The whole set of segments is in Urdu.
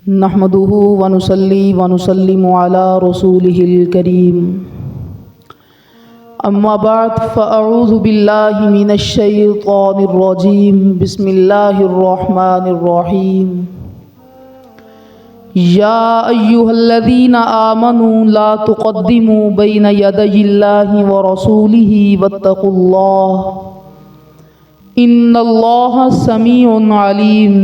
نحمده ونصلي ونسلم على رسوله الكريم اما بعد فاعوذ بالله من الشيطان الرجيم بسم الله الرحمن الرحيم يا ايها الذين آمنوا لا تقدموا بين يدي الله ورسوله واتقوا الله ان الله سميع عليم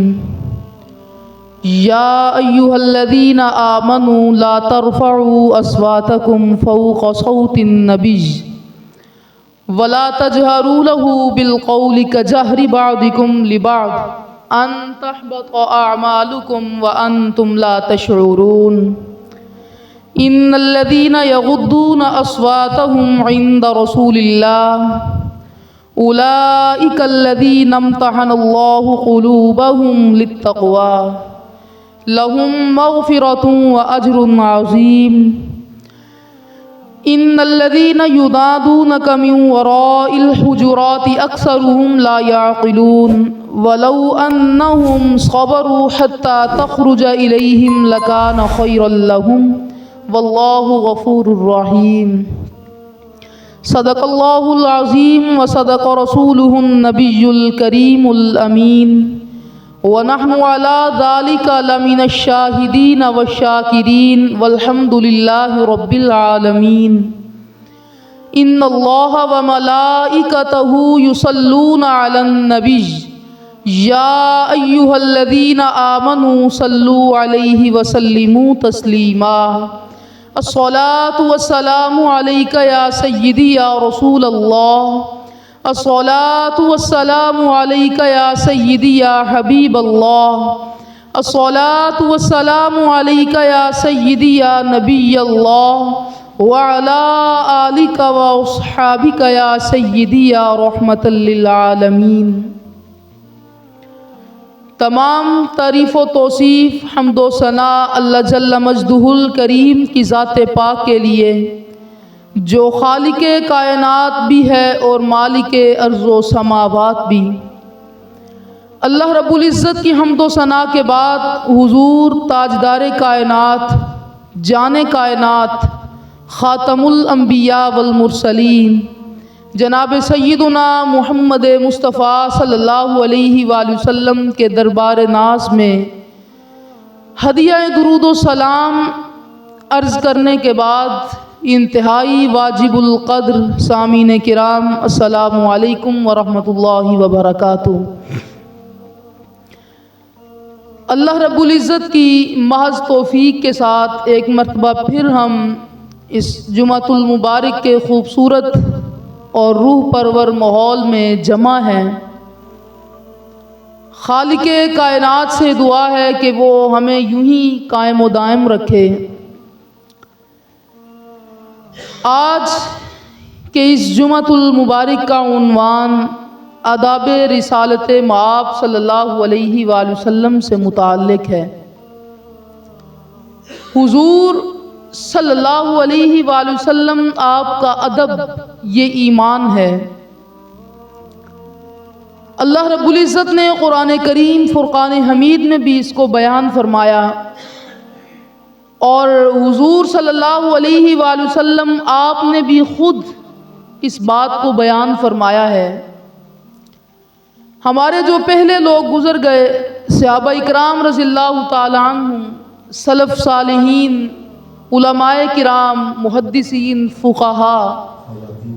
یا ایہا الذین آمنوا لا ترفعوا اصواتکم فوق صوت النبی ولا تجہروا له بالقول کجہر بعضکم لبعض ان تحبط اعمالکم وانتم لا تشعرون ان الذین یغضون اصواتهم عند رسول اللہ اولئک الذین امتحن اللہ قلوبهم للتقوی لهم مغفرة وأجر عظيم إن الذين ينادونك من وراء الحجرات أكثرهم لا يعقلون ولو أنهم صبروا حتى تخرج إليهم لكان خيرا لهم والله غفور رحيم صدق الله العظيم وصدق رسوله النبي الكريم الأمين ونحن على ذلك لمن الشاهدين والشاكرين والحمد لله رب العالمين إن الله وملائكته يصلون على النبي يا أيها الذين آمنوا صلوا عليه وسلموا تسليما الصلاة والسلام عليك يا سيدي يا رسول الله الصلاة والسلام عليك يا سيدي يا حبيب الله الصلاة والسلام عليك يا سيدي يا نبي الله وعلى آلك وأصحابك يا سيدي يا رحمة للعالمين تمام تعریف و توصیف حمد و ثنا اللہ جل مجدہ الکریم کی ذات پاک کے لیے جو خالق کائنات بھی ہے اور مالک ارض و سماوات بھی۔ اللہ رب العزت کی حمد و ثنا کے بعد حضور تاجدار کائنات، جان کائنات، خاتم الانبیاء والمرسلین جناب سیدنا محمد مصطفیٰ صلی اللہ علیہ وآلہ وسلم کے دربار ناز میں ہدیہ درود و سلام عرض کرنے کے بعد انتہائی واجب القدر سامعین کرام السلام علیکم ورحمۃ اللہ وبرکاتہ۔ اللہ رب العزت کی محض توفیق کے ساتھ ایک مرتبہ پھر ہم اس جمعۃ المبارک کے خوبصورت اور روح پرور ماحول میں جمع ہیں۔ خالق کائنات سے دعا ہے کہ وہ ہمیں یوں ہی قائم و دائم رکھے۔ آج کے اس جمعۃ المبارک کا عنوان آداب رسالت مآب صلی اللہ علیہ وآلہ وسلم سے متعلق ہے۔ حضور صلی اللہ علیہ وآلہ وسلم آپ کا ادب یہ ایمان ہے۔ اللہ رب العزت نے قرآن کریم فرقان حمید میں بھی اس کو بیان فرمایا، اور حضور صلی اللہ علیہ وآلہ وسلم آپ نے بھی خود اس بات کو بیان فرمایا ہے۔ ہمارے جو پہلے لوگ گزر گئے، صحابہ اکرام رضی اللہ تعالی عنہم، سلف صالحین، علماء کرام، محدثین، فقہا،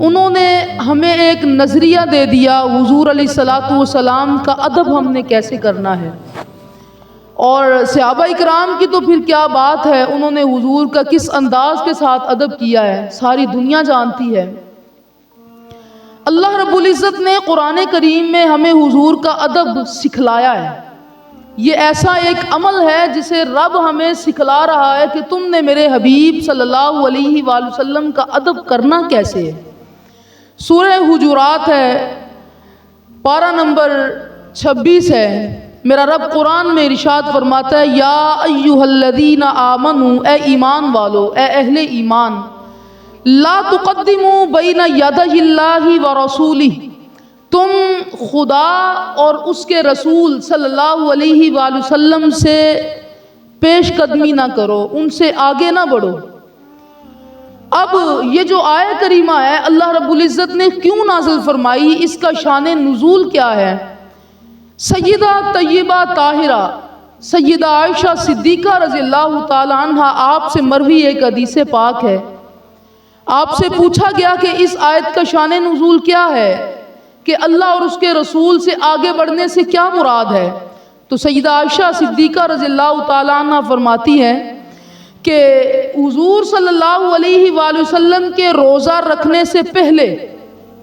انہوں نے ہمیں ایک نظریہ دے دیا حضور علیہ الصلاۃ والسلام کا ادب ہم نے کیسے کرنا ہے۔ اور صحابہ اکرام کی تو پھر کیا بات ہے، انہوں نے حضور کا کس انداز کے ساتھ ادب کیا ہے ساری دنیا جانتی ہے۔ اللہ رب العزت نے قرآن کریم میں ہمیں حضور کا ادب سکھلایا ہے۔ یہ ایسا ایک عمل ہے جسے رب ہمیں سکھلا رہا ہے کہ تم نے میرے حبیب صلی اللہ علیہ وآلہ وسلم کا ادب کرنا کیسے ہے۔ سورہ حجرات ہے، پارہ نمبر 26 ہے۔ میرا رب قرآن میں ارشاد فرماتا ہے، یا ایہا الذین آمنوا، اے ایمان والو، اے اہل ایمان، لا تقدموا بین یدی اللہ ورسولہ، تم خدا اور اس کے رسول صلی اللہ علیہ وآلہ وسلم سے پیش قدمی نہ کرو، ان سے آگے نہ بڑھو۔ اب یہ جو آیت کریمہ ہے اللہ رب العزت نے کیوں نازل فرمائی، اس کا شان نزول کیا ہے؟ سیدہ طیبہ طاہرہ سیدہ عائشہ صدیقہ رضی اللہ تعالی عنہ آپ سے مروی ایک حدیث پاک ہے، آپ سے پوچھا گیا کہ اس آیت کا شان نزول کیا ہے، کہ اللہ اور اس کے رسول سے آگے بڑھنے سے کیا مراد ہے؟ تو سیدہ عائشہ صدیقہ رضی اللہ تعالی عنہ فرماتی ہے کہ حضور صلی اللہ علیہ وآلہ وسلم کے روزہ رکھنے سے پہلے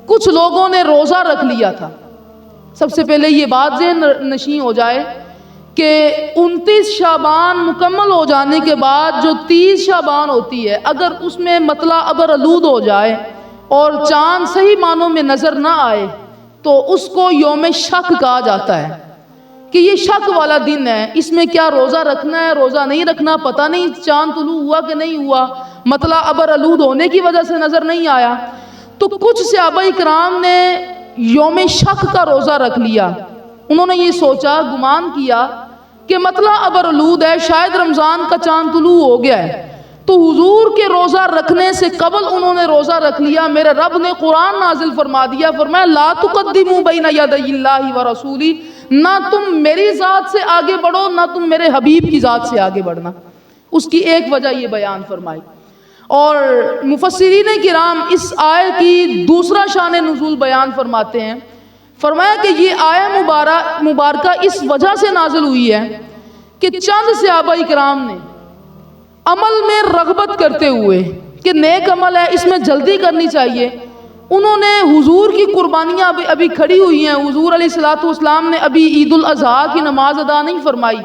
کچھ لوگوں نے روزہ رکھ لیا تھا۔ سب سے پہلے یہ بات ذہن نشین ہو جائے کہ 29 شعبان مکمل ہو جانے کے بعد جو 30 شعبان ہوتی ہے، اگر اس میں مطلع ابر آلود ہو جائے اور چاند صحیح معنوں میں نظر نہ آئے تو اس کو یوم شک کہا جاتا ہے کہ یہ شک والا دن ہے، اس میں کیا روزہ رکھنا ہے روزہ نہیں رکھنا، پتہ نہیں چاند طلوع ہوا کہ نہیں ہوا، مطلع ابر آلود ہونے کی وجہ سے نظر نہیں آیا۔ تو کچھ صحابہ کرام نے یوم شک کا روزہ رکھ لیا، انہوں نے یہ سوچا، گمان کیا کہ مطلع ابر آلود ہے، شاید رمضان کا چاند طلوع ہو گیا ہے، تو حضور کے روزہ رکھنے سے قبل انہوں نے روزہ رکھ لیا۔ میرے رب نے قرآن نازل فرما دیا، فرمایا لا تقدموا بین یدی اللہ ورسولہ، نہ تم میری ذات سے آگے بڑھو نہ تم میرے حبیب کی ذات سے آگے بڑھنا۔ اس کی ایک وجہ یہ بیان فرمائی۔ اور مفسرین کرام اس آیت کی دوسرا شان نزول بیان فرماتے ہیں، فرمایا کہ یہ آیت مبارکہ اس وجہ سے نازل ہوئی ہے کہ چند صحابہ کرام نے عمل میں رغبت کرتے ہوئے کہ نیک عمل ہے اس میں جلدی کرنی چاہیے، انہوں نے حضور کی قربانیاں ابھی کھڑی ہوئی ہیں، حضور علیہ الصلوۃ والسلام نے ابھی عید الاضحیٰ کی نماز ادا نہیں فرمائی،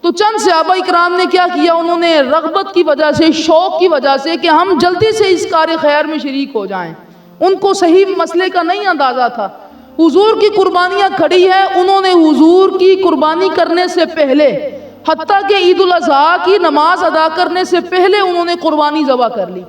تو چند صحابہ کرام نے کیا کیا، انہوں نے رغبت کی وجہ سے، شوق کی وجہ سے کہ ہم جلدی سے اس کار خیر میں شریک ہو جائیں، ان کو صحیح مسئلے کا نہیں اندازہ تھا۔ حضور کی قربانیاں کھڑی ہیں، انہوں نے حضور کی قربانی کرنے سے پہلے، حتیٰ کہ عید الاضحیٰ کی نماز ادا کرنے سے پہلے انہوں نے قربانی ذبح کر لی۔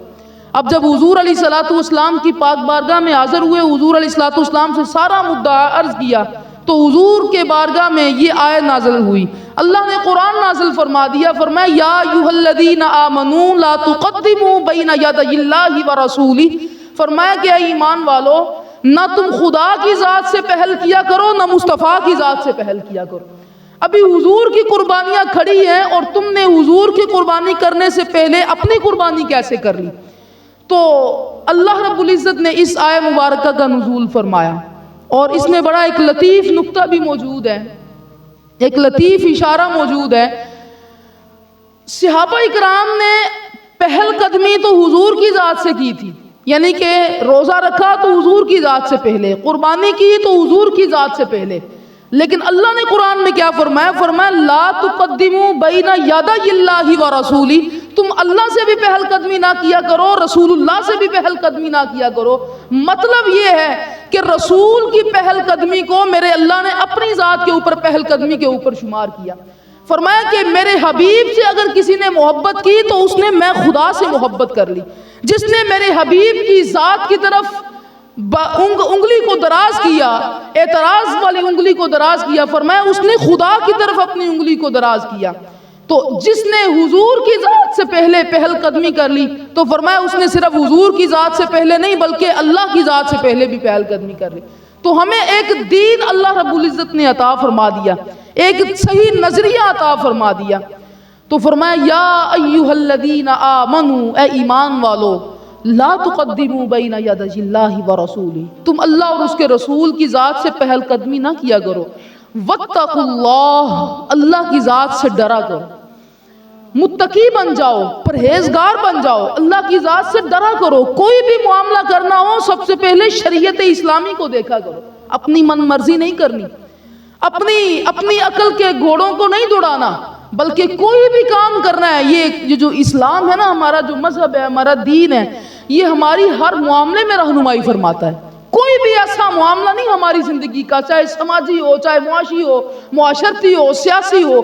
اب جب حضور علیہ الصلوۃ والسلام کی پاک بارگاہ میں حاضر ہوئے، حضور علیہ الصلوۃ والسلام سے سارا مدعا عرض کیا، تو حضور کے بارگاہ میں یہ آیت نازل ہوئی، اللہ نے قرآن نازل فرما دیا، فرمایا یا ایھا الذین آمنوا لا تقدموا بین یدی اللہ ورسولہ، فرمایا کہ اے ایمان والو، نہ تم خدا کی ذات سے پہل کیا کرو نہ مصطفیٰ کی ذات سے پہل کیا کرو۔ ابھی حضور کی قربانیاں کھڑی ہیں اور تم نے حضور کی قربانی کرنے سے پہلے اپنی قربانی کیسے کر لی؟ تو اللہ رب العزت نے اس آیت مبارکہ کا نزول فرمایا، اور اس میں بڑا ایک لطیف نقطہ بھی موجود ہے، ایک لطیف اشارہ موجود ہے۔ صحابہ اکرام نے پہل قدمی تو حضور کی ذات سے کی تھی، یعنی کہ روزہ رکھا تو حضور کی ذات سے پہلے، قربانی کی تو حضور کی ذات سے پہلے، لیکن اللہ نے قرآن میں کیا فرمایا؟ فرمایا لا تقدموا بین یدی اللہ ورسولہ، تم اللہ سے بھی پہل قدمی نہ کیا کرو، رسول اللہ سے بھی پہل قدمی نہ کیا کرو۔ مطلب یہ ہے کہ رسول کی پہل قدمی کو میرے اللہ نے اپنی ذات کے اوپر پہل قدمی کے اوپر شمار کیا۔ فرمایا کہ میرے حبیب سے اگر کسی نے محبت کی تو اس نے میں خدا سے محبت کر لی، جس نے میرے حبیب کی ذات کی طرف انگلی کو دراز کیا، اعتراض والی انگلی کو دراز کیا، فرمایا اس نے خدا کی طرف اپنی انگلی کو دراز کیا۔ تو جس نے حضور کی ذات سے پہلے پہل قدمی کر لی تو فرمایا اس نے صرف حضور کی ذات سے پہلے نہیں بلکہ اللہ کی ذات سے پہلے بھی پہل قدمی کر لی۔ تو ہمیں ایک دین اللہ رب العزت نے عطا فرما دیا، ایک صحیح نظریہ عطا فرما دیا۔ تو فرمایا یا ایھا الذین آمنوا، اے ایمان والو، لا تقدموا بین یدی اللہ ورسولہ، تم اللہ اور اس کے رسول کی ذات سے پہل قدمی نہ کیا کرو، واتقوا اللہ، اللہ کی ذات سے ڈرا کرو، متقی بن جاؤ، پرہیزگار بن جاؤ، اللہ کی ذات سے ڈرا کرو۔ کوئی بھی معاملہ کرنا ہو سب سے پہلے شریعت اسلامی کو دیکھا کرو، اپنی من مرضی نہیں کرنی، اپنی عقل کے گھوڑوں کو نہیں دوڑانا، بلکہ کوئی بھی کام کرنا ہے، یہ جو اسلام ہے نا، ہمارا جو مذہب ہے، ہمارا دین ہے، یہ ہماری ہر معاملے میں رہنمائی فرماتا ہے۔ کوئی بھی ایسا معاملہ نہیں ہماری زندگی کا، چاہے سماجی ہو، چاہے معاشی ہو، معاشرتی ہو، سیاسی ہو،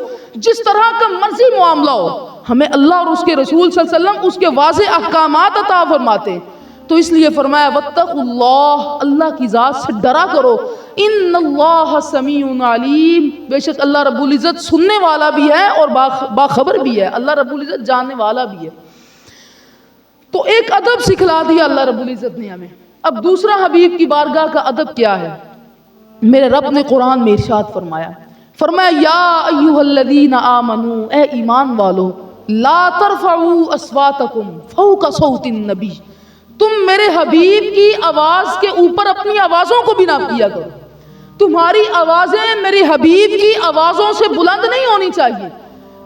جس طرح کا مرضی معاملہ ہو، ہمیں اللہ اور اس کے رسول صلی اللہ علیہ وسلم اس کے واضح احکامات عطا فرماتے ہیں۔ تو اس لیے فرمایا واتقوا اللہ، اللہ کی ذات سے ڈرا کرو۔ ان اللہ سمیع علیم، بے شک اللہ رب العزت سننے والا بھی ہے اور باخبر بھی ہے، اللہ رب العزت جاننے والا بھی ہے۔ تو ایک ادب سکھلا دیا اللہ رب العزت نے ہمیں۔ اب دوسرا حبیب کی بارگاہ کا ادب کیا ہے؟ میرے رب نے قرآن میں ارشاد فرمایا یا ایھا الذین آمنو، اے ایمان والو، لا ترفعوا اصواتکم فوق صوت النبی، تم میرے حبیب کی آواز کے اوپر اپنی آوازوں کو بھی نہ کیا کرو۔ تمہاری آوازیں میرے حبیب کی آوازوں سے بلند نہیں ہونی چاہیے،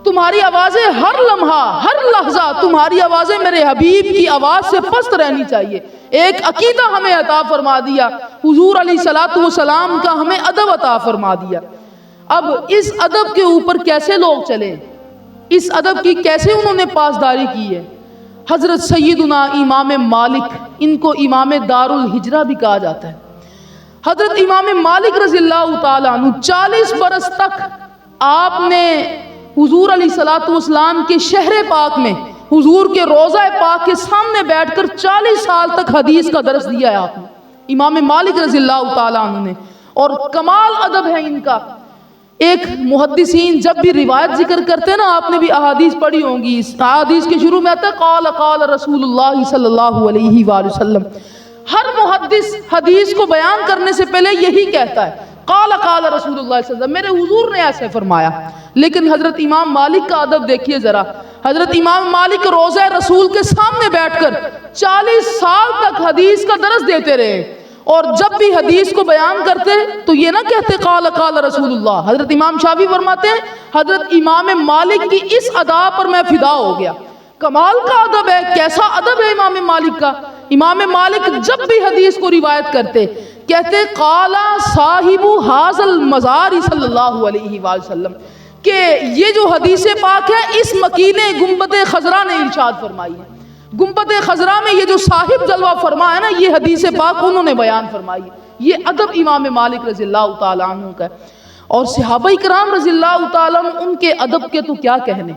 تمہاری آوازیں ہر لمحہ ہر لحظہ تمہاری آوازیں میرے حبیب کی آواز سے پست رہنی چاہیے۔ ایک عقیدہ ہمیں عطا فرما دیا، حضور علیہ الصلوۃ والسلام کا ہمیں ادب عطا فرما دیا۔ اب اس ادب کے اوپر کیسے لوگ چلے، اس ادب کی کیسے انہوں نے پاسداری کی ہے؟ حضرت سیدنا امام مالک، ان کو امام دار الہجرہ بھی کہا جاتا ہے، حضرت امام مالک رضی اللہ تعالیٰ عنہ 40 برس تک آپ نے حضور علیہ الصلوۃ والسلام کے شہر پاک میں، حضور کے روضہ پاک کے سامنے بیٹھ کر 40 سال تک حدیث کا درس دیا ہے آپ نے، امام مالک رضی اللہ تعالیٰ عنہ نے۔ اور کمال ادب ہے ان کا۔ ایک محدثین جب بھی روایت ذکر کرتے ہیں نا، آپ نے بھی احادیث پڑھی ہوں گی، احادیث کے شروع میں آتا ہے قال قال رسول اللہ صلی اللہ علیہ وآلہ وسلم۔ ہر محدث حدیث کو بیان کرنے سے پہلے یہی کہتا ہے قال قال رسول اللہ صلی اللہ علیہ وسلم، میرے حضور نے ایسے فرمایا۔ لیکن حضرت امام مالک کا ادب دیکھیے ذرا، حضرت امام مالک روضہ رسول کے سامنے بیٹھ کر 40 سال تک حدیث کا درس دیتے رہے، اور جب بھی حدیث کو بیان کرتے تو یہ نہ کہتے قال قال رسول اللہ۔ حضرت امام شافعی فرماتے ہیں حضرت امام مالک کی اس ادا پر میں فدا ہو گیا۔ کمال کا ادب ہے، کیسا ادب ہے امام مالک کا۔ امام مالک جب بھی حدیث کو روایت کرتے کہتے قال صاحب ھذا المزار صلی اللہ علیہ وآلہ وسلم، کہ یہ جو حدیث پاک ہے اس مکین گنبد خضرا نے ارشاد فرمائی ہے۔ گنبد خضرا میں یہ جو صاحب جلوہ فرما ہے نا، یہ حدیث پاک انہوں نے بیان فرمائی۔ یہ ادب امام مالک رضی اللہ تعالیٰ عنہ کا ہے۔ اور صحابہ کرام رضی اللہ تعالیٰ عنہ، ان کے ادب کے تو کیا کہنے،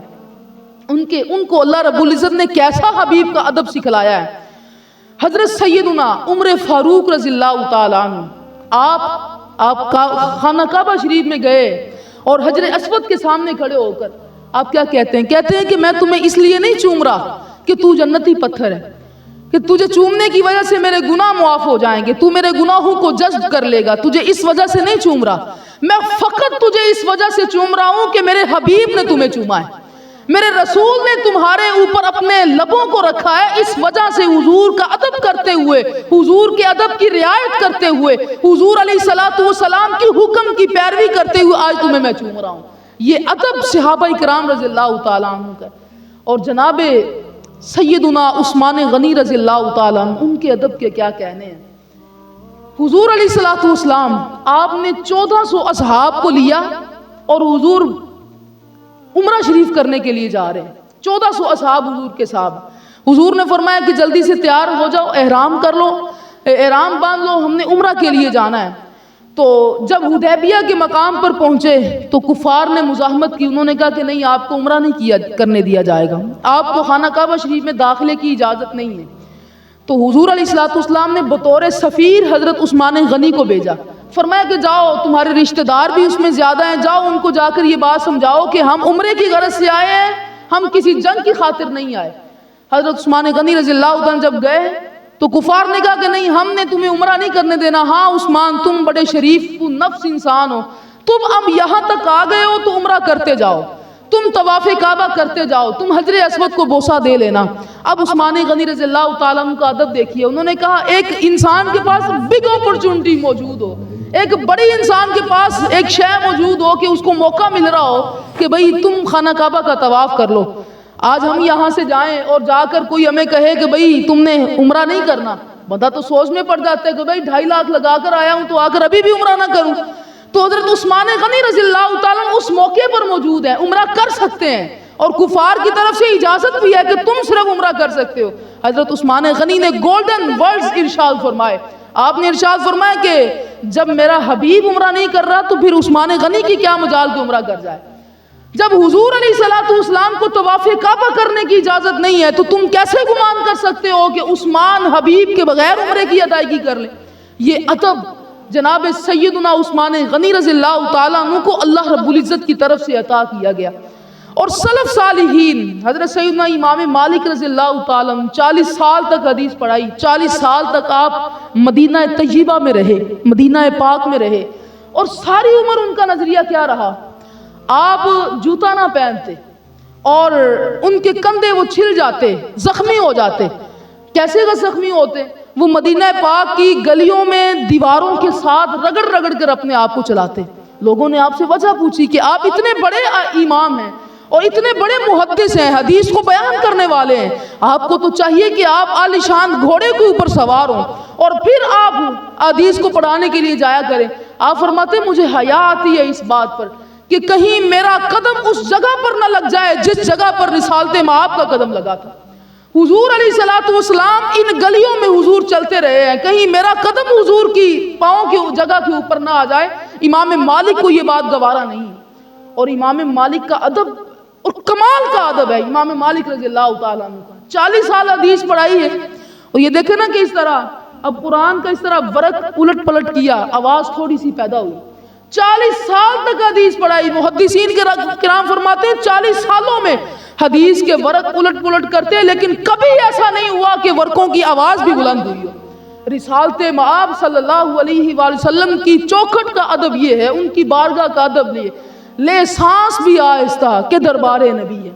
ان کو اللہ رب العزت نے کیسا حبیب کا ادب سکھلایا ہے۔ حضرت سیدنا عمر فاروق رضی اللہ تعالیٰ عنہ، آپ خانہ کعبہ شریف میں گئے اور حجر اسود کے سامنے کھڑے ہو کر آپ کیا کہتے ہیں کہ میں تمہیں اس لیے نہیں چوم رہا کہ تو جنتی پتھر ہے، کہ تجھے چومنے کی وجہ سے میرے گناہ معاف ہو جائیں گے، تو میرے گناہوں کو جذب کر لے گا، تجھے اس وجہ سے نہیں چوم رہا، میں فقط تجھے اس وجہ سے چوم رہا ہوں کہ میرے حبیب نے تمہیں چوما ہے، میرے رسول نے تمہارے اوپر اپنے لبوں کو رکھا ہے، اس وجہ سے حضور کا ادب کرتے ہوئے، حضور کے ادب کی رعایت کرتے ہوئے، حضور علیہ الصلوۃ والسلام کی حکم کی پیروی کرتے ہوئے آج تمہیں میں چوم رہا ہوں۔ یہ ادب صحابہ کرام رضی اللہ تعالیٰ عنہ کا۔ اور جناب سیدنا عثمان غنی رضی اللہ تعالیٰ عنہ، ان کے ادب کے کیا کہنے ہیں۔ حضور علیہ الصلوۃ والسلام، آپ نے 1400 اصحاب کو لیا اور حضور عمرہ شریف کرنے کے لیے جا رہے ہیں، 1400 اصحاب حضور کے ساتھ۔ حضور نے فرمایا کہ جلدی سے تیار ہو جاؤ، احرام کر لو، احرام باندھ لو، ہم نے عمرہ کے لیے جانا ہے۔ تو جب حدیبیہ کے مقام پر پہنچے تو کفار نے مزاحمت کی، انہوں نے کہا کہ نہیں، آپ کو عمرہ نہیں کرنے دیا جائے گا، آپ کو خانہ کعبہ شریف میں داخلے کی اجازت نہیں ہے۔ تو حضور علیہ الصلوۃ والسلام نے بطور سفیر حضرت عثمان غنی کو بھیجا، فرمایا کہ جاؤ، تمہارے رشتہ دار بھی اس میں زیادہ ہیں، جاؤ ان کو جا کر یہ بات سمجھاؤ کہ ہم عمرے کی غرض سے آئے ہیں، ہم کسی جنگ کی خاطر نہیں آئے۔ حضرت عثمان غنی رضی اللہ عنہ جب گئے تو کفار نے کہا کہ نہیں، ہم نے تمہیں عمرہ نہیں کرنے دینا۔ ہاں عثمان، تم بڑے شریف نفس انسان ہو، تم اب یہاں تک آ گئے ہو تو عمرہ کرتے جاؤ، تم طواف کعبہ کرتے جاؤ، تم حجر اسود کو بوسہ دے لینا۔ اب عثمان غنی رضی اللہ تعالیٰ عنہ کا ادب دیکھیے، انہوں نے کہا ایک انسان کے پاس بگ اپرچونٹی موجود ہو، ایک بڑی انسان کے پاس ایک شے موجود ہو کہ اس کو موقع مل رہا ہو کہ بھئی تم خانہ کعبہ کا طواف کر لو، آج ہم یہاں سے جائیں اور جا کر کوئی ہمیں کہے کہ بھئی تم نے عمرہ نہیں کرنا، بندہ تو سوچ میں پڑ جاتا ہے کہ بھئی 2.5 لاکھ لگا کر آیا ہوں تو آ کر ابھی بھی عمرہ نہ کروں۔ تو حضرت عثمان غنی رضی اللہ تعالیٰ اس موقع پر موجود ہیں، عمرہ کر سکتے ہیں، اور کفار کی طرف سے اجازت بھی ہے کہ تم صرف عمرہ کر سکتے ہو۔ حضرت عثمان غنی نے گولڈن ورڈز ارشاد فرمائے، آپ نے ارشاد فرمایا کہ جب میرا حبیب عمرہ نہیں کر رہا تو پھر عثمان غنی کی کیا مجال کہ عمرہ کر جائے۔ جب حضور علیہ الصلوۃ والسلام کو طواف کعبہ کرنے کی اجازت نہیں ہے تو تم کیسے گمان کر سکتے ہو کہ عثمان حبیب کے بغیر عمرے کی ادائیگی کر لے۔ یہ ادب جناب سیدنا عثمان غنی رضی اللہ تعالیٰ عنہ کو اللہ رب العزت کی طرف سے عطا کیا گیا۔ اور سلف صالحین حضرت سیدنا امام مالک رضی اللہ تعالیٰ عنہ 40 سال تک حدیث پڑھائی، 40 سال تک آپ مدینہ طیبہ میں رہے، مدینہ پاک میں رہے، اور ساری عمر ان کا نظریہ کیا رہا؟ آپ جوتا نہ پہنتے اور ان کے کندھے وہ چھل جاتے، زخمی ہو جاتے۔ کیسے زخمی ہوتے؟ وہ مدینہ پاک کی گلیوں میں دیواروں کے ساتھ رگڑ رگڑ کر اپنے آپ کو چلاتے۔ لوگوں نے آپ سے وجہ پوچھی کہ آپ اتنے بڑے امام ہیں اور اتنے بڑے محدث ہیں، حدیث کو بیان کرنے والے ہیں، آپ کو تو چاہیے کہ آپ عالی شان گھوڑے کے اوپر سوار ہوں اور پھر آپ حدیث کو پڑھانے کے لیے جایا کریں۔ آپ فرماتے مجھے حیا آتی ہے اس بات پر کہ کہیں میرا قدم اس جگہ پر نہ لگ جائے جس جگہ پر رسالت مآب کا قدم لگا تھا۔ حضور علیہ الصلوۃ والسلام ان گلیوں میں حضور چلتے رہے ہیں، کہیں میرا قدم حضور کی پاؤں کی جگہ کے اوپر نہ آ جائے۔ امام مالک کو یہ بات گوارا نہیں، اور امام مالک کا ادب اور کمال کا ادب ہے امام مالک رضی اللہ تعالیٰ عنہ کا۔ 40 سال حدیث پڑھائی ہے، اور یہ دیکھیں نا کہ اس طرح اب قرآن کا اس طرح ورق الٹ پلٹ کیا، آواز تھوڑی سی پیدا ہوئی۔ 40 سال تک حدیث پڑھائی۔ محدثین کرام فرماتے ہیں 40 سالوں میں حدیث کے ورق الٹ پلٹ کرتے، لیکن کبھی ایسا نہیں ہوا کہ ورقوں کی آواز بھی بلند ہوئی ہو۔ رسالت مآب صلی اللہ علیہ وآلہ وسلم کی چوکھٹ کا ادب یہ ہے، ان کی بارگاہ کا ادب یہ لے سانس بھی آہستہ کہ دربار نبی ہے،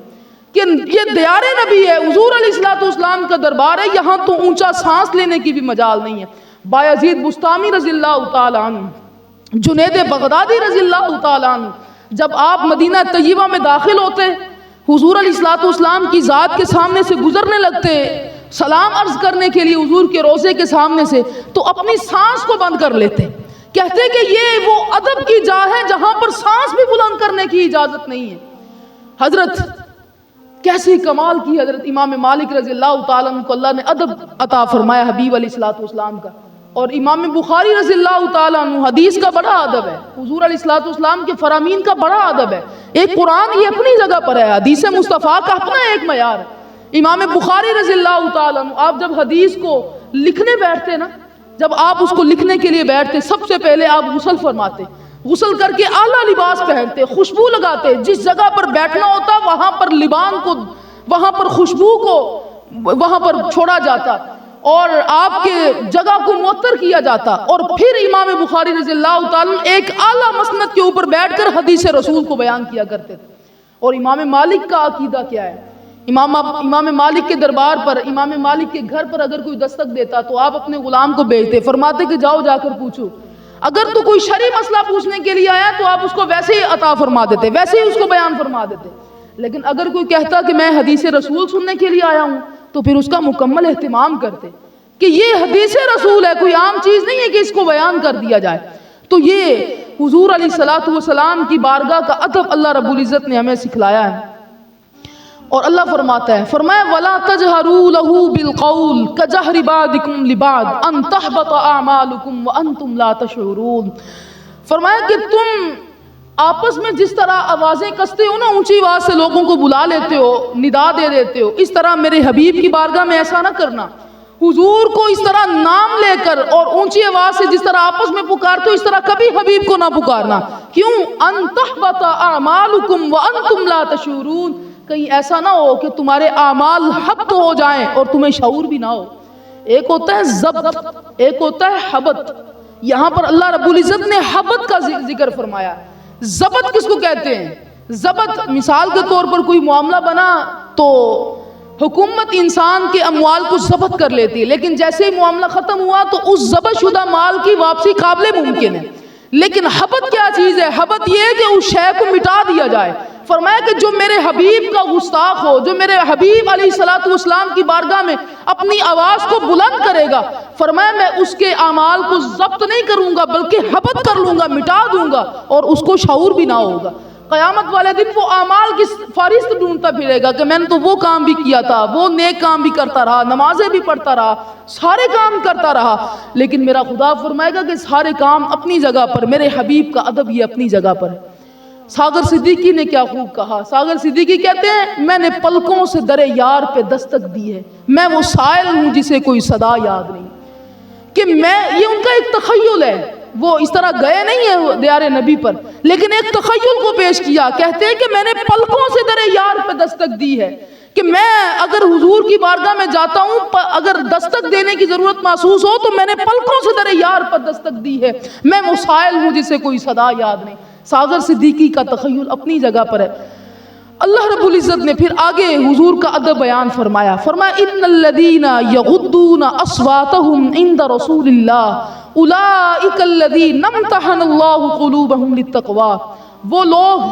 کہ یہ دیار نبی ہے، حضور علیہ الصلوۃ والسلام کا دربار ہے، یہاں تو اونچا سانس لینے کی بھی مجال نہیں ہے۔ بایزید بستامی رضی اللہ تعالیٰ عنہ، جنید بغدادی رضی اللہ تعالیٰ عنہ، جب آپ مدینہ طیبہ میں داخل ہوتے، حضور علیہ الصلوۃ والسلام کی ذات کے سامنے سے گزرنے لگتے سلام عرض کرنے کے لیے حضور کے روضے کے سامنے سے، تو اپنی سانس کو بند کر لیتے، کہتے کہ یہ وہ ادب کی جا ہے جہاں پر سانس بھی بلند کرنے کی اجازت نہیں ہے۔ حضرت کیسی کمال کی حضرت امام مالک رضی اللہ تعالیٰ عنہ کو اللہ نے ادب عطا فرمایا حبیب علیہ الصلوۃ والسلام کا۔ اور امام بخاری رضی اللہ تعالیٰ عنہ حدیث کا بڑا ادب ہے، حضور علیہ الصلوۃ والسلام کے فرامین کا بڑا ادب ہے۔ ایک قرآن یہ اپنی جگہ پر ہے، حدیث مصطفیٰ کا اپنا ایک معیار ہے۔ امام بخاری رضی اللہ تعالیٰ عنہ آپ جب حدیث کو لکھنے بیٹھتے نا، جب آپ اس کو لکھنے کے لیے بیٹھتے، سب سے پہلے آپ غسل فرماتے، غسل کر کے اعلیٰ لباس پہنتے، خوشبو لگاتے، جس جگہ پر بیٹھنا ہوتا وہاں پر لبان کو، وہاں پر خوشبو کو وہاں پر چھوڑا جاتا اور آپ کے جگہ کو معطر کیا جاتا، اور پھر امام بخاری رضی اللہ تعالیٰ ایک اعلیٰ مسند کے اوپر بیٹھ کر حدیث رسول کو بیان کیا کرتے تھے۔ اور امام مالک کا عقیدہ کیا ہے؟ امام مالک کے دربار پر، امام مالک کے گھر پر اگر کوئی دستک دیتا تو آپ اپنے غلام کو بھیجتے، فرماتے کہ جاؤ جا کر پوچھو، اگر تو کوئی شرعی مسئلہ پوچھنے کے لیے آیا تو آپ اس کو ویسے ہی عطا فرما دیتے، ویسے ہی اس کو بیان فرما دیتے۔ لیکن اگر کوئی کہتا کہ میں حدیث رسول سننے کے لیے آیا ہوں تو پھر اس کا مکمل اہتمام کرتے کہ یہ حدیث رسول ہے، کوئی عام چیز نہیں ہے کہ اس کو بیان کر دیا جائے۔ تو یہ حضور علیہ الصلوۃ والسلام کی بارگاہ کا ادب اللہ رب العزت نے ہمیں سکھلایا ہے۔ اور اللہ فرماتا ہے، فرمایا وَلَا تَجْهَرُوا لَهُ بِالْقَوْلِ كَجَهْرِ بَعْضِكُمْ لِبَعْضٍ أَن تَحْبَطَ أَعْمَالُكُمْ وَأَنْتُمْ لَا تَشْعُرُونَ۔ فرمایا کہ تم آپس میں جس طرح آوازیں کستے ہو نا، اونچی آواز سے لوگوں کو بلا لیتے ہو، ندا دے دیتے ہو، اس طرح میرے حبیب کی بارگاہ میں ایسا نہ کرنا۔ حضور کو اس طرح نام لے کر اور اونچی آواز سے جس طرح آپس میں پکارتے ہو، اس طرح کبھی حبیب کو نہ پکارنا۔ کیوں؟ ان تحبط اعمالکم وانتم لا تشعرون، کہیں ایسا نہ ہو کہ تمہارے اعمال حبط ہو جائیں اور تمہیں شعور بھی نہ ہو۔ ایک ہوتا ہے ضبط، ایک ہوتا ہے حبط۔ یہاں پر اللہ رب العزت نے حبط کا ذکر فرمایا۔ ضبط کس کو کہتے ہیں؟ ضبط مثال کے طور پر کوئی معاملہ بنا تو حکومت انسان کے اموال کو ضبط کر لیتی ہے، لیکن جیسے ہی معاملہ ختم ہوا تو اس ضبط شدہ مال کی واپسی قابل ممکن ہے۔ لیکن حبط کیا چیز ہے؟ حبط یہ ہے کہ اس شے کو مٹا دیا جائے۔ فرمایا کہ جو میرے حبیب کا گستاخ ہو، جو میرے حبیب علیہ الصلوۃ والسلام کی بارگاہ میں اپنی آواز کو بلند کرے گا، فرمایا میں اس کے اعمال کو ضبط نہیں کروں گا بلکہ حبط کر لوں گا، مٹا دوں گا، اور اس کو شعور بھی نہ ہوگا۔ قیامت والے دن وہ اعمال کی فہرست ڈھونڈتا پھرے گا کہ میں نے تو وہ کام بھی کیا تھا، وہ نیک کام بھی کرتا رہا، نمازیں بھی پڑھتا رہا، سارے کام کرتا رہا، لیکن میرا خدا فرمائے گا کہ سارے کام اپنی جگہ پر، میرے حبیب کا ادب یہ اپنی جگہ پر ہے۔ ساغر صدیقی نے کیا خوب کہا، ساغر صدیقی کہتے ہیں میں نے پلکوں سے در یار پہ دستک دی ہے، میں وہ سائل ہوں جسے کوئی صدا یاد نہیں۔ کہ میں، یہ ان کا ایک تخیل ہے وہ اس طرح گئے نہیں ہیں دیار نبی پر، لیکن ایک تخیل کو پیش کیا. کہتے ہیں کہ میں نے پلکوں سے در یار پہ دستک دی ہے، کہ میں اگر حضور کی بارگاہ میں جاتا ہوں، اگر دستک دینے کی ضرورت محسوس ہو تو میں نے پلکوں سے در یار پر دستک دی ہے. میں وہ سائل ہوں جسے کوئی صدا یاد نہیں. ساغر صدیقی کا تخیل اپنی جگہ پر ہے. اللہ رب العزت نے پھر آگے حضور کا ادب بیان فرمایا. فرمایا ان الذین یغضون اصواتهم عند رسول اللہ اولئک الذین امتحن اللہ قلوبهم للتقوی. وہ لوگ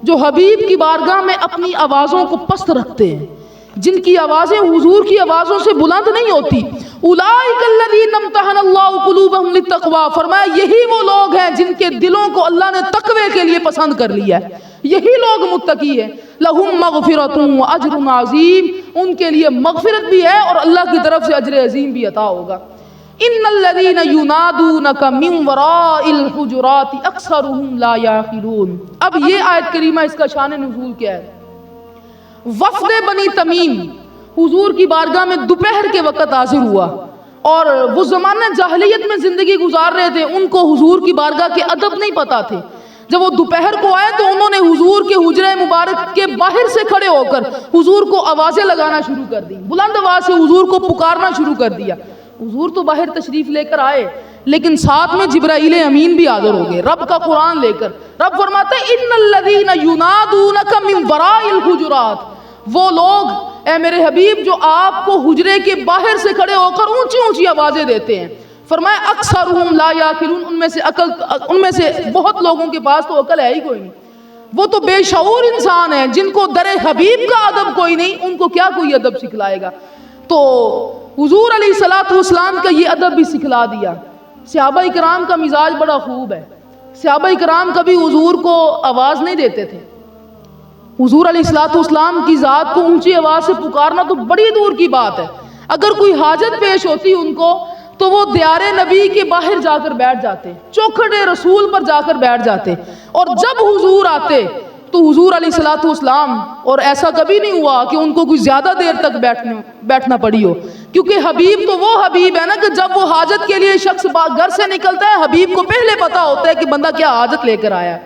جو حبیب کی بارگاہ میں اپنی آوازوں کو پست رکھتے ہیں، جن کی آوازیں حضور کی آوازوں سے بلند نہیں ہوتی. اولئک الذین امتحن اللہ قلوبهم للتقوی. فرمایا یہی وہ لوگ ہیں جن کے دلوں کو اللہ نے تقوی کے لیے پسند کر لیا ہے. یہی لوگ متقی ہیں. لہم مغفرۃ واجر عظیم. ان کے لیے مغفرت بھی ہے اور اللہ کی طرف سے اجر عظیم بھی عطا ہوگا. ان الذین ینادونک من وراء الحجرات اکثرهم لا یعقلون. اب یہ آیت کریمہ اس کا شان نزول کیا ہے؟ وفد بنی تمیم حضور کی بارگاہ میں دوپہر کے وقت حاضر ہوا، اور وہ زمانہ جاہلیت میں زندگی گزار رہے تھے. ان کو حضور کی بارگاہ کے ادب نہیں پتا تھے. جب وہ دوپہر کو آئے تو انہوں نے حضور کے حجرہ مبارک کے باہر سے کھڑے ہو کر حضور کو آوازیں لگانا شروع کر دی، بلند آواز سے حضور کو پکارنا شروع کر دیا. حضور تو باہر تشریف لے کر آئے، لیکن ساتھ میں جبرائیل امین بھی حاضر ہو گئے رب کا قرآن لے کر. رب فرماتے ہیں ان الذین ینادونک من وراء الحجرات. وہ لوگ اے میرے حبیب جو آپ کو حجرے کے باہر سے کھڑے ہو کر اونچی اونچی آوازیں دیتے ہیں. فرمایا اکثرهم لا یعقلون. ان میں سے بہت لوگوں کے پاس تو عقل ہے ہی کوئی نہیں. وہ تو بے شعور انسان ہیں جن کو در حبیب کا ادب کوئی نہیں، ان کو کیا کوئی ادب سکھلائے گا. تو حضور علیہ الصلوۃ والسلام کا یہ ادب بھی سکھلا دیا. صحابہ کرام کا مزاج بڑا خوب ہے. صحابہ کرام کبھی حضور کو آواز نہیں دیتے تھے. حضور علیہ الصلوۃ والسلام کی ذات کو اونچی آواز سے پکارنا تو بڑی دور کی بات ہے. اگر کوئی حاجت پیش ہوتی ان کو تو وہ دیار نبی کے باہر جا کر بیٹھ جاتے، چوکھٹ رسول پر جا کر بیٹھ جاتے. اور جب حضور آتے تو حضور علیہ الصلوۃ والسلام، اور ایسا کبھی نہیں ہوا کہ ان کو کوئی زیادہ دیر تک بیٹھنا پڑی ہو، کیونکہ حبیب تو وہ حبیب ہے نا کہ جب وہ حاجت کے لیے شخص گھر سے نکلتا ہے حبیب کو پہلے پتا ہوتا ہے کہ بندہ کیا حاجت لے کر آیا ہے.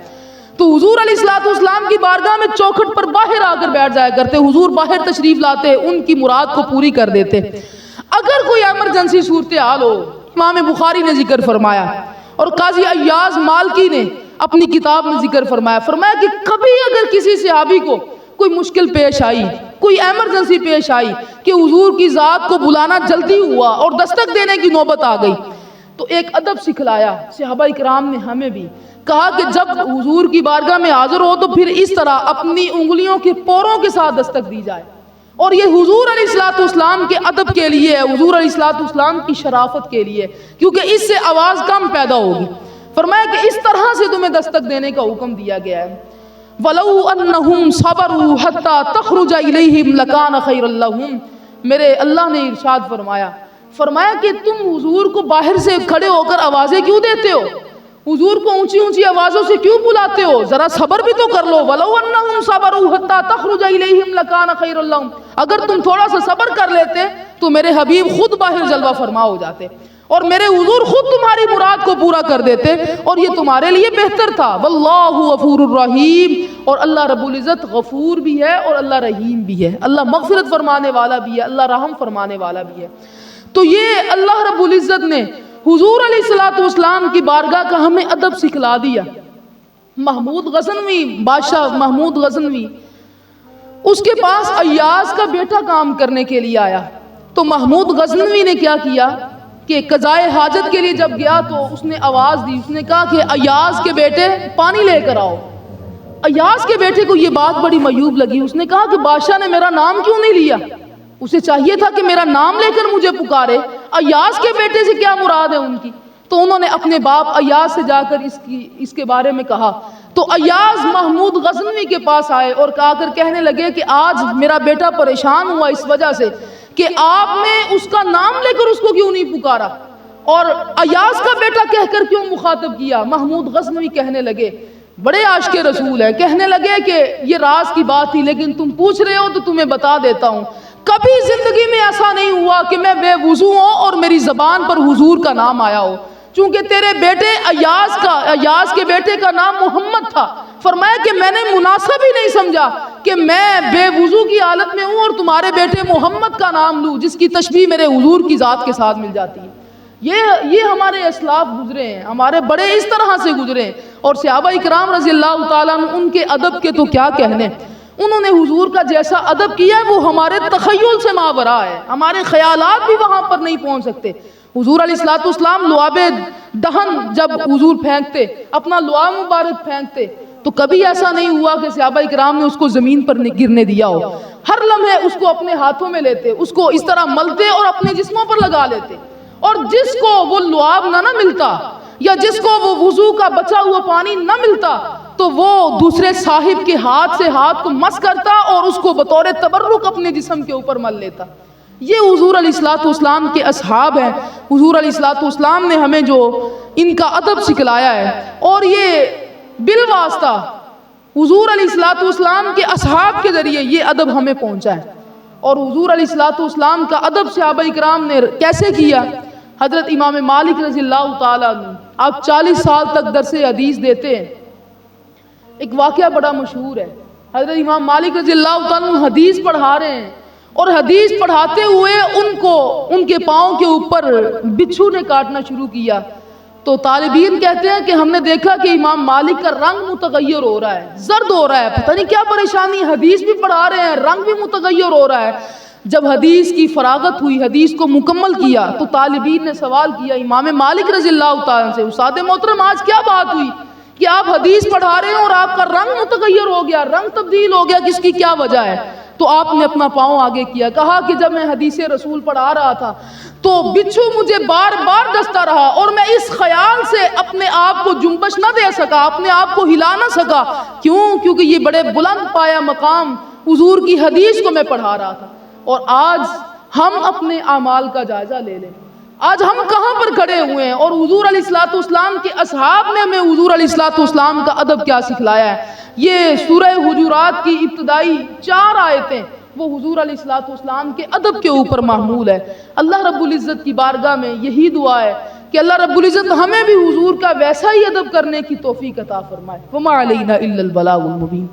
تو حضور علیہ الصلوۃ والسلام کی بارگاہ میں چوکھٹ پر باہر آ کر بیٹھ جایا کرتے. حضور باہر تشریف لاتے، ان کی مراد کو پوری کر دیتے. اگر کوئی ایمرجنسی صورتحال ہو، امام بخاری نے ذکر فرمایا اور قاضی ایاز مالکی نے اپنی کتاب میں ذکر فرمایا کہ کبھی اگر کسی صحابی کو کوئی مشکل پیش آئی، کوئی ایمرجنسی پیش آئی کہ حضور کی ذات کو بلانا جلدی ہوا اور دستک دینے کی نوبت آ گئی، تو ایک ادب سکھلایا صحابہ کرام نے ہمیں بھی. کہا کہ جب حضور کی بارگاہ میں حاضر ہو تو پھر اس طرح اپنی انگلیوں کے پوروں کے ساتھ دستک دی جائے. اور یہ حضور علیہ الصلوۃ والسلام کے ادب کے لیے ہے، حضور علیہ الصلوۃ والسلام کی شرافت کے لیے، کیونکہ اس سے آواز کم پیدا ہوگی. فرمایا کہ اس طرح سے تمہیں دستک دینے کا حکم دیا گیا ہے. وَلَوْ أَنَّهُمْ صَبَرُوا حَتَّى تَخْرُجَ إِلَيْهِمْ لَكَانَ خَيْرًا لَهُمْ. میرے اللہ نے ارشاد فرمایا کہ تم حضور کو باہر سے کھڑے ہو کر آوازیں کیوں دیتے ہو؟ حضور کو اونچی اونچی آوازوں سے کیوں بلاتے ہو؟ ذرا صبر بھی تو کر لو. وَلَوْ أَنَّهُمْ صَبَرُوا حَتَّى تَخْرُجَ إِلَيْهِمْ لَكَانَ خَيْرًا لَهُمْ. اگر تم تھوڑا سا صبر کر لیتے تو میرے حبیب خود باہر جلوہ فرما ہو جاتے اور میرے حضور خود تمہاری مراد کو پورا کر دیتے، اور یہ تمہارے لیے بہتر تھا. واللہ غفور الرحیم. اور اللہ رب العزت غفور بھی ہے اور اللہ رحیم بھی ہے. اللہ مغفرت فرمانے والا بھی ہے، اللہ رحم فرمانے والا بھی ہے. تو یہ اللہ رب العزت نے حضور علیہ الصلوۃ والسلام کی بارگاہ کا ہمیں ادب سکھلا دیا. محمود غزنوی، بادشاہ محمود غزنوی، اس کے پاس ایاز کا بیٹا کام کرنے کے لیے آیا. تو محمود غزنوی نے کیا کیا کہ قضائے حاجت کے لیے جب گیا تو اس نے آواز دی. اس نے کہا کہ ایاز کے بیٹے پانی لے کر آؤ. ایاز کے بیٹے کو یہ بات بڑی معیوب لگی. اس نے کہا کہ بادشاہ نے میرا نام کیوں نہیں لیا؟ اسے چاہیے تھا کہ میرا نام لے کر مجھے پکارے. ایاز کے بیٹے سے کیا مراد ہے ان کی؟ تو انہوں نے اپنے باپ ایاز سے جا کر اس کے بارے میں کہا. تو ایاز محمود غزنوی کے پاس آئے اور کہا کر کہنے لگے کہ آج میرا بیٹا پریشان ہوا اس وجہ سے کہ آپ نے اس کا نام لے کر اس کو کیوں نہیں پکارا اور ایاز کا بیٹا کہہ کر کیوں مخاطب کیا؟ محمود غزنوی کہنے لگے، بڑے عاشق رسول ہیں، کہنے لگے کہ یہ راز کی بات تھی لیکن تم پوچھ رہے ہو تو تمہیں بتا دیتا ہوں. کبھی زندگی میں ایسا نہیں ہوا کہ میں بے وضو ہوں اور میری زبان پر حضور کا نام آیا ہو. چونکہ تیرے بیٹے ایاز کے بیٹے کا نام محمد تھا، فرمایا کہ میں نے مناسب ہی نہیں سمجھا کہ میں بے وضو کی حالت میں ہوں اور تمہارے بیٹے محمد کا نام لوں، جس کی تشبیہ میرے حضور کی ذات کے ساتھ مل جاتی ہے۔ یہ ہمارے اسلاف گزرے ہیں، ہمارے بڑے اس طرح سے گزرے ہیں، اور صحابہ اکرام رضی اللہ تعالیٰ عنہ ان کے ادب کے تو کیا کہنے، انہوں نے حضور کا جیسا ادب کیا ہے وہ ہمارے تخیل سے ماورا ہے، ہمارے خیالات بھی وہاں پر نہیں پہنچ سکتے۔ حضور علیہ الصلوۃ والسلام لعاب دہن جب حضور پھینکتے، اپنا لعاب مبارک پھینکتے، تو کبھی ایسا نہیں ہوا کہ صحابہ اکرام نے اس کو زمین پر گرنے دیا ہو، ہر لمحے اس کو اپنے ہاتھوں میں لیتے، اس کو اس طرح ملتے اور اپنے جسموں پر لگا لیتے، اور جس کو وہ لعاب نہ ملتا یا جس کو وہ وضو کا بچا ہوا پانی نہ ملتا تو وہ دوسرے صاحب کے ہاتھ سے ہاتھ کو مس کرتا اور اس کو بطور تبرک اپنے جسم کے اوپر مل لیتا۔ یہ حضور علیہ الصلوۃ والسلام کے اصحاب ہیں۔ حضور علیہ الصلوۃ والسلام نے ہمیں جو ان کا ادب سکھلایا ہے، اور یہ بالواسطہ حضور علیہ الصلوۃ والسلام کے اصحاب کے ذریعے یہ ادب ہمیں پہنچا ہے۔ اور حضور علیہ الصلوۃ والسلام کا ادب صحابہ اکرام نے کیسے کیا؟ حضرت امام مالک رضی اللہ تعالیٰ عنہ آپ 40 سال تک درس حدیث دیتے ہیں۔ ایک واقعہ بڑا مشہور ہے، حضرت امام مالک رضی اللہ تعالیٰ عنہ حدیث پڑھا رہے ہیں، اور حدیث پڑھاتے ہوئے ان کے پاؤں کے اوپر بچھو نے کاٹنا شروع کیا، تو طالبین کہتے ہیں کہ ہم نے دیکھا کہ امام مالک کا رنگ متغیر ہو رہا ہے، زرد ہو رہا ہے، پتہ نہیں کیا پریشانی، حدیث بھی پڑھا رہے ہیں، رنگ بھی متغیر ہو رہا ہے۔ جب حدیث کی فراغت ہوئی، حدیث کو مکمل کیا، تو طالبین نے سوال کیا امام مالک رضی اللہ تعالیٰ سے، استاد محترم آج کیا بات ہوئی کہ آپ حدیث پڑھا رہے ہیں اور آپ کا رنگ متغیر ہو گیا، رنگ تبدیل ہو گیا، کس کی کیا وجہ ہے؟ تو آپ نے اپنا پاؤں آگے کیا، کہا کہ جب میں حدیث رسول پڑھا رہا تھا تو بچھو مجھے بار بار ڈستا رہا، اور میں اس خیال سے اپنے آپ کو جنبش نہ دے سکا، اپنے آپ کو ہلا نہ سکا۔ کیونکہ یہ بڑے بلند پایا مقام حضور کی حدیث کو میں پڑھا رہا تھا۔ اور آج ہم اپنے اعمال کا جائزہ لے لیں، آج ہم کہاں پر کھڑے ہوئے ہیں، اور حضور علیہ الصلوۃ والسلام کے اصحاب نے ہمیں حضور علیہ الصلوۃ والسلام کا ادب کیا سکھلایا ہے۔ یہ سورہ حجرات کی ابتدائی 4 آیتیں وہ حضور علیہ الصلوۃ والسلام کے ادب کے اوپر محمول ہے۔ اللہ رب العزت کی بارگاہ میں یہی دعا ہے کہ اللہ رب العزت ہمیں بھی حضور کا ویسا ہی ادب کرنے کی توفیق عطا فرمائے۔ وما علینا الا البلاغ المبین۔